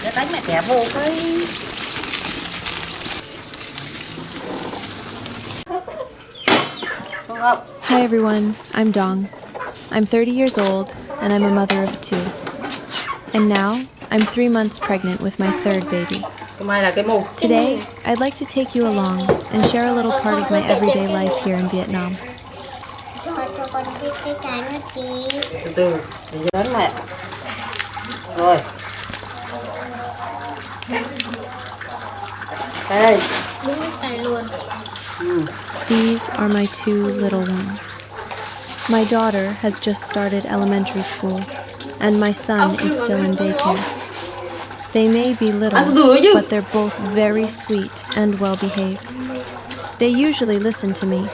Để đánh mẹ kẻ vô cái. Hi everyone, I'm Dong. I'm 30 years old and I'm a mother of 2. And now I'm 3 months pregnant with my third baby. Today, I'd like to take you along and share a little part of my everyday life here in Vietnam. Cho con biết cái nó tí. Từ từ, để lớn mẹ. Rồi. Đây. Đúng cái luôn. These are my 2 little ones. My daughter has just started elementary school, and my son is still in daycare. They may be little, but they're both very sweet and well-behaved. They usually listen to me,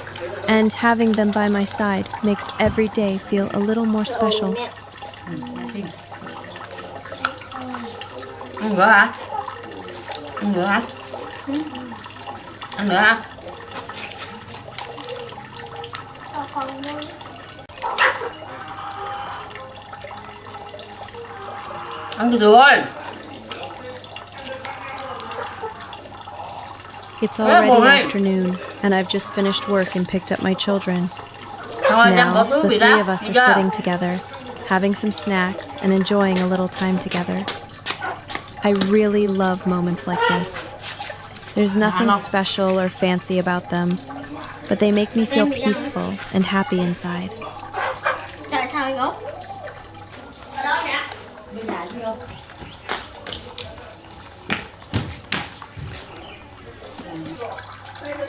and having them by my side makes every day feel a little more special. Ăn nữa hả? Ăn nữa hả? Ăn nữa hả? Ăn được rồi. It's already afternoon, and I've just finished work and picked up my children. Now, the 3 of us are sitting together, having some snacks and enjoying a little time together. I really love moments like this. There's nothing special or fancy about them, but they make me feel peaceful and happy inside.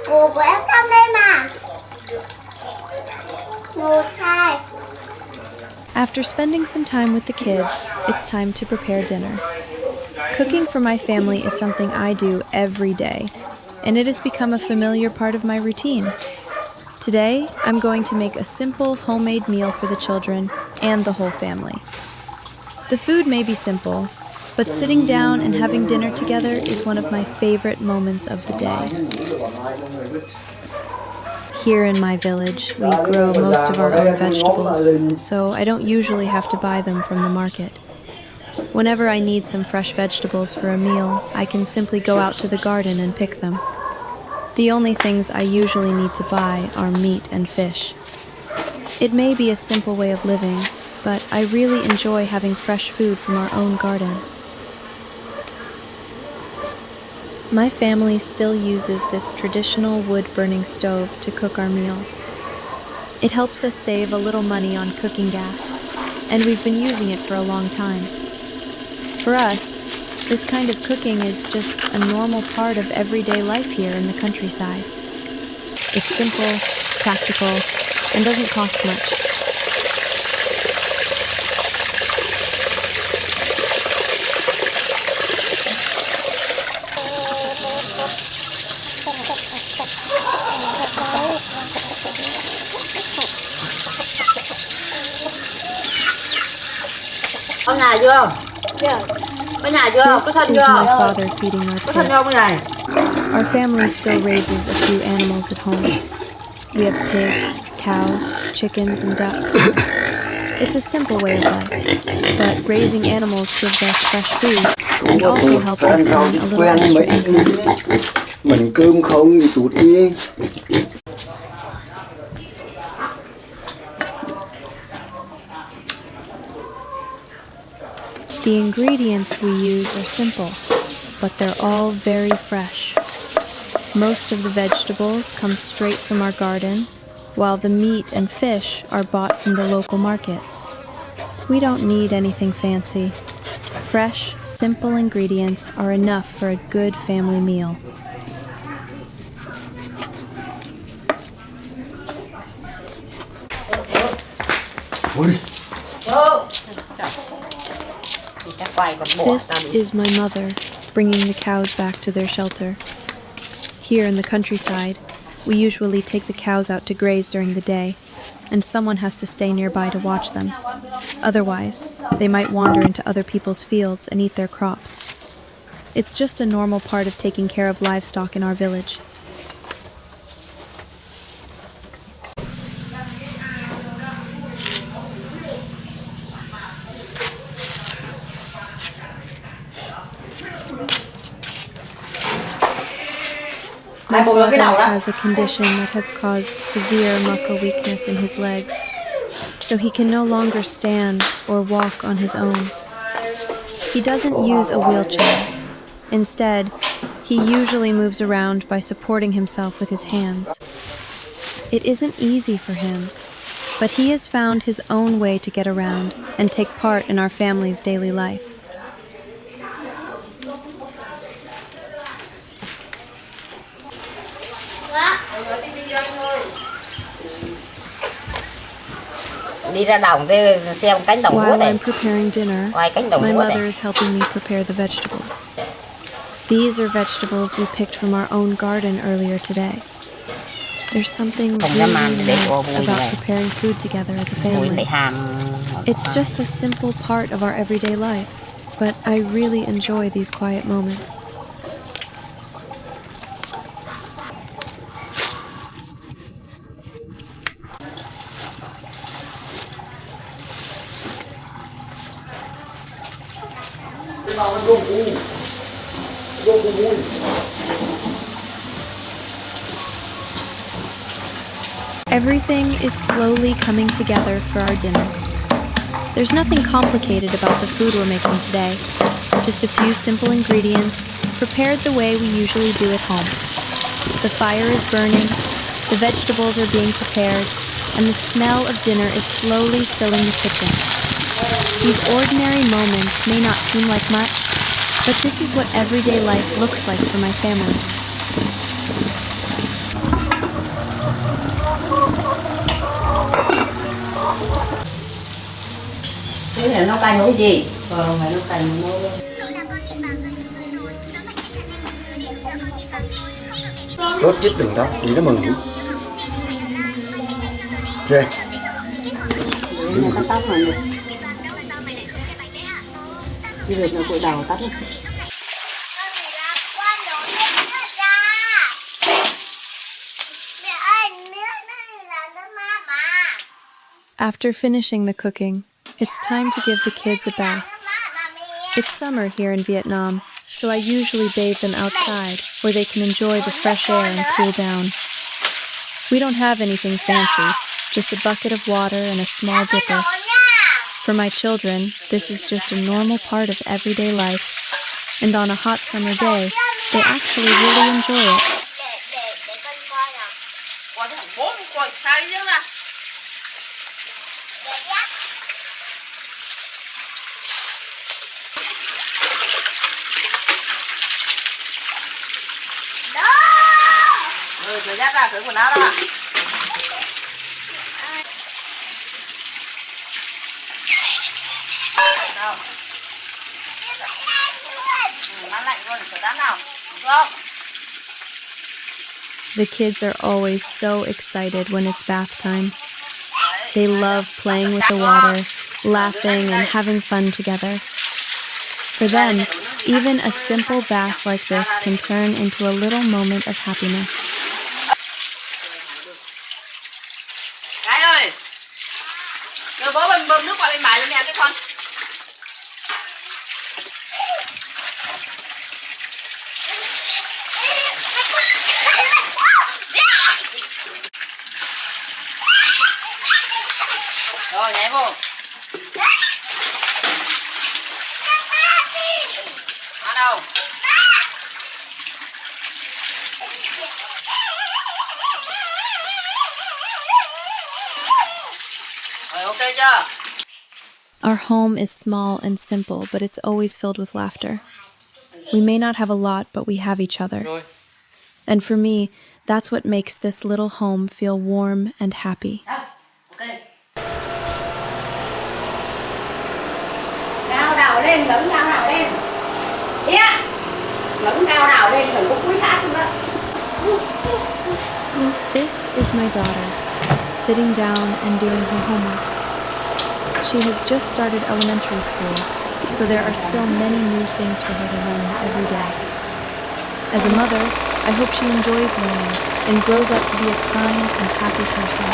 Cô của em trong đây mà. 1, 2. After spending some time with the kids, it's time to prepare dinner. Cooking for my family is something I do every day, and it has become a familiar part of my routine. Today, I'm going to make a simple homemade meal for the children and the whole family. The food may be simple, but sitting down and having dinner together is one of my favorite moments of the day. Here in my village, we grow most of our own vegetables, so I don't usually have to buy them from the market. Whenever I need some fresh vegetables for a meal, I can simply go out to the garden and pick them. The only things I usually need to buy are meat and fish. It may be a simple way of living, but I really enjoy having fresh food from our own garden. My family still uses this traditional wood-burning stove to cook our meals. It helps us save a little money on cooking gas, and we've been using it for a long time. For us, this kind of cooking is just a normal part of everyday life here in the countryside. It's simple, practical, and doesn't cost much. Có nhà chưa? Có nhà chưa? This Có is thân my chưa? father feeding our Có thân không pigs. này? Our family still raises a few animals at home. We have pigs, cows, chickens, and ducks. It's a simple way of life, but raising animals gives us fresh food and also helps us earn a little extra income. Mình cơm không thì tụt đi. The ingredients we use are simple, but they're all very fresh. Most of the vegetables come straight from our garden, while the meat and fish are bought from the local market. We don't need anything fancy. Fresh, simple ingredients are enough for a good family meal. This is my mother, bringing the cows back to their shelter. Here in the countryside, we usually take the cows out to graze during the day, and someone has to stay nearby to watch them. Otherwise, they might wander into other people's fields and eat their crops. It's just a normal part of taking care of livestock in our village. My father has a condition that has caused severe muscle weakness in his legs, so he can no longer stand or walk on his own. He doesn't use a wheelchair. Instead, he usually moves around by supporting himself with his hands. It isn't easy for him, but he has found his own way to get around and take part in our family's daily life. Đi ra đồng thì xem cánh đồng lúa While này. I'm preparing dinner, Ngoài cánh đồng my lúa mother này. is helping me prepare the vegetables. These are vegetables we picked from our own garden earlier today. There's something really nice about preparing food together as a family. It's just a simple part of our everyday life, but I really enjoy these quiet moments. Everything is slowly coming together for our dinner. There's nothing complicated about the food we're making today. Just a few simple ingredients, prepared the way we usually do at home. The fire is burning, the vegetables are being prepared, and the smell of dinner is slowly filling the kitchen. These ordinary moments may not seem like much, but this is what everyday life looks like for my family. Thế là nấu canh nấu gì? Phải nấu canh nấu. Rốt chết đừng đó, gì nó mừng. Rê. Cắt tóc mà được. Bây giờ nó cội đầu tóc. After finishing the cooking, it's time to give the kids a bath. It's summer here in Vietnam, so I usually bathe them outside where they can enjoy the fresh air and cool down. We don't have anything fancy, just a bucket of water and a small dipper. For my children, this is just a normal part of everyday life, and on a hot summer day, they actually really enjoy it. Rồi dắt ra thử quần áo đó. Đâu? Mát lạnh luôn, thử tắm nào. Được không? The kids are always so excited when it's bath time. They love playing with the water, laughing, and having fun together. For them, even a simple bath like this can turn into a little moment of happiness. Gái ơi! Đưa bố bơm nước qua bên bài luôn nè cái con. Rồi nhảy vô. Ở đâu? Rồi ok chưa? Our home is small and simple, but it's always filled with laughter. We may not have a lot, but we have each other. And for me, that's what makes this little home feel warm and happy. Ok. Cao đầu lên, ngẩng cao đầu lên. Yeah. Ngẩng cao đầu lên, đừng có cúi thắt luôn đó. This is my daughter, sitting down and doing her homework. She has just started elementary school, so there are still many new things for her to learn every day. As a mother, I hope she enjoys learning and grows up to be a kind and happy person.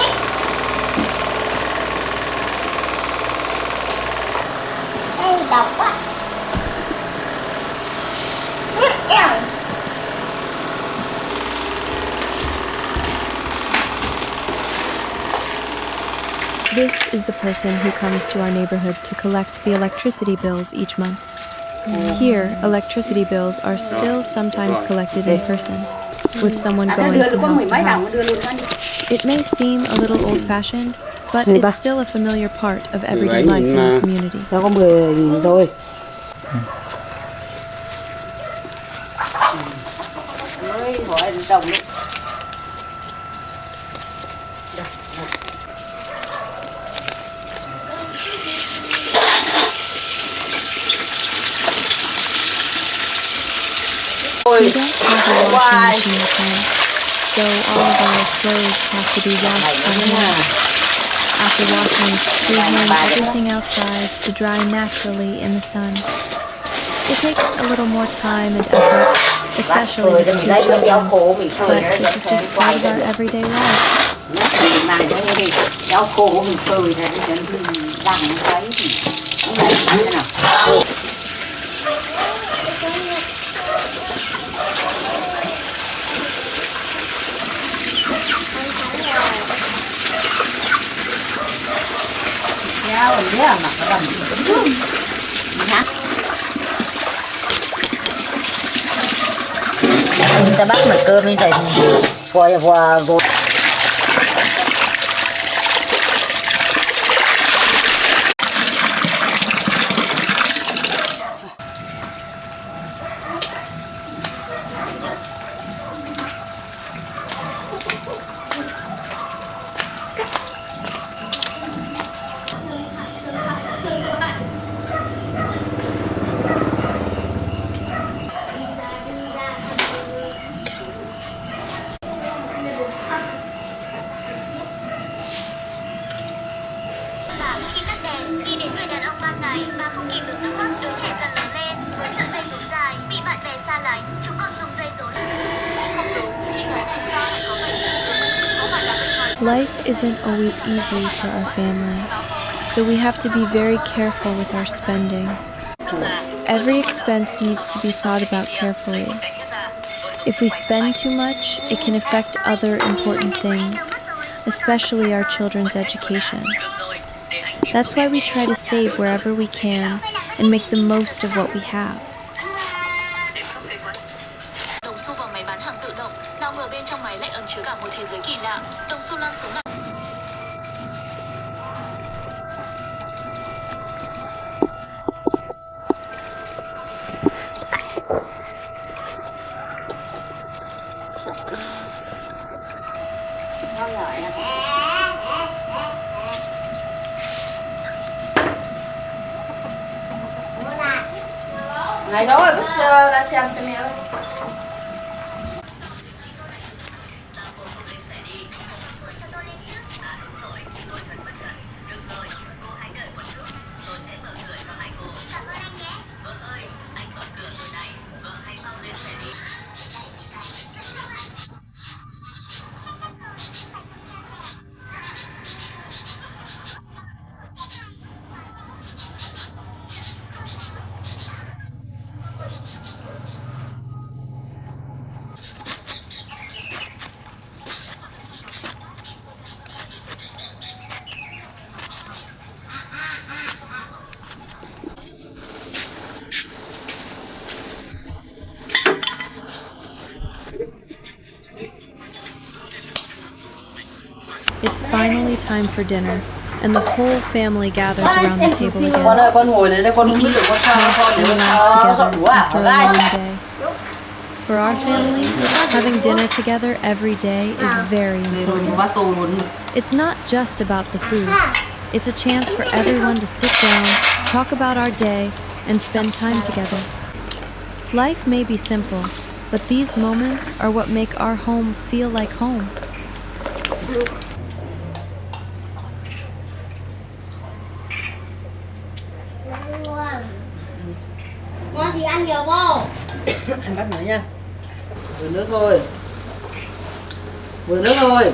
Ê, độc quá. This is the person who comes to our neighborhood to collect the electricity bills each month. Here, electricity bills are still sometimes collected in person, with someone going from house to house. It may seem a little old-fashioned, but it's still a familiar part of everyday life in our community. Nó có 10.000 thôi. Mới hỏi đồng luôn. We don't have a washing machine at home, so all of our clothes have to be washed by hand. After washing, we hang everything outside to dry naturally in the sun. It takes a little more time and effort, especially with 2 children, but this is just part of our everyday life. Người ta bắt mặt cơm lên thầy vò vò. Khi tắt đèn, đi đến người đàn ông ban ngày và không kìm được nước mắt, đứa trẻ dần lớn lên với sợi dây rốn dài, bị bạn bè xa lánh, chúng còn dùng dây rốn. Không đúng, chị gái tại sao lại có bệnh? Có phải là bệnh hoài? Life isn't always easy for our family, so we have to be very careful with our spending. Every expense needs to be thought about carefully. If we spend too much, it can affect other important things, especially our children's education. That's why we try to save wherever we can and make the most of what we have. Đồng xu vào máy bán hàng tự động, nào ngờ bên trong máy lại ẩn chứa cả một thế giới kỳ lạ. Đồng xu lăn xuống mặt. Này đó bức ra xem cho mẹ ơi. It's finally time for dinner, and the whole family gathers around the table again. Con ơi, con ngồi đây, con không biết được con sao con We để laugh nó together quá after a long day. For our family, having dinner together every day is very important. It's not just about the food. It's a chance for everyone to sit down, talk about our day, and spend time together. Life may be simple, but these moments are what make our home feel like home. Ngon thì ăn nhiều vô. Anh bắt nữa nha. Vừa nước thôi. Vừa nước thôi.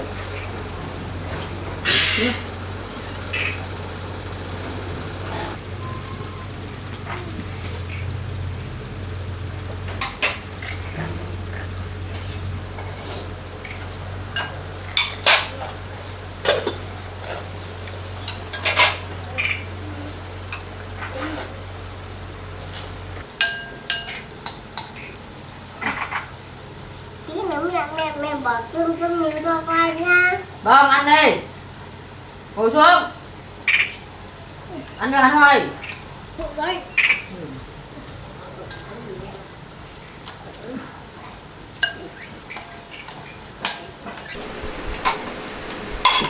Mẹ bỏ cơm trong miếng cho con nha. Vâng, ăn đi. Ngồi xuống. Ăn cho ăn thôi. Đấy.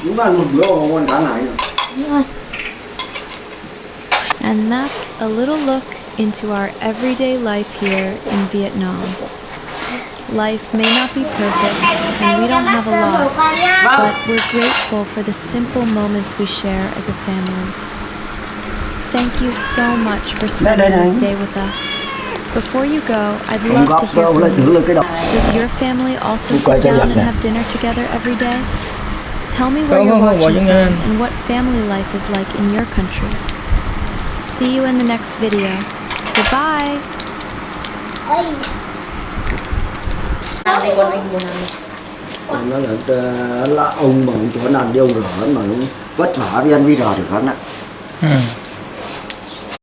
Chúng ta ăn một bữa ngon cả ngày rồi. And that's a little look into our everyday life here in Vietnam. Life may not be perfect, and we don't have a lot, but we're grateful for the simple moments we share as a family. Thank you so much for spending this day with us. Before you go, I'd love to hear from you. Does your family also sit down and have dinner together every day? Tell me where you're watching from and what family life is like in your country. See you in the next video. Goodbye! Ăn đi con anh muốn ăn. Còn nó là ông mà chỗ nào đi ông rửa mà vất vả đi ăn vi rò thì khó nè.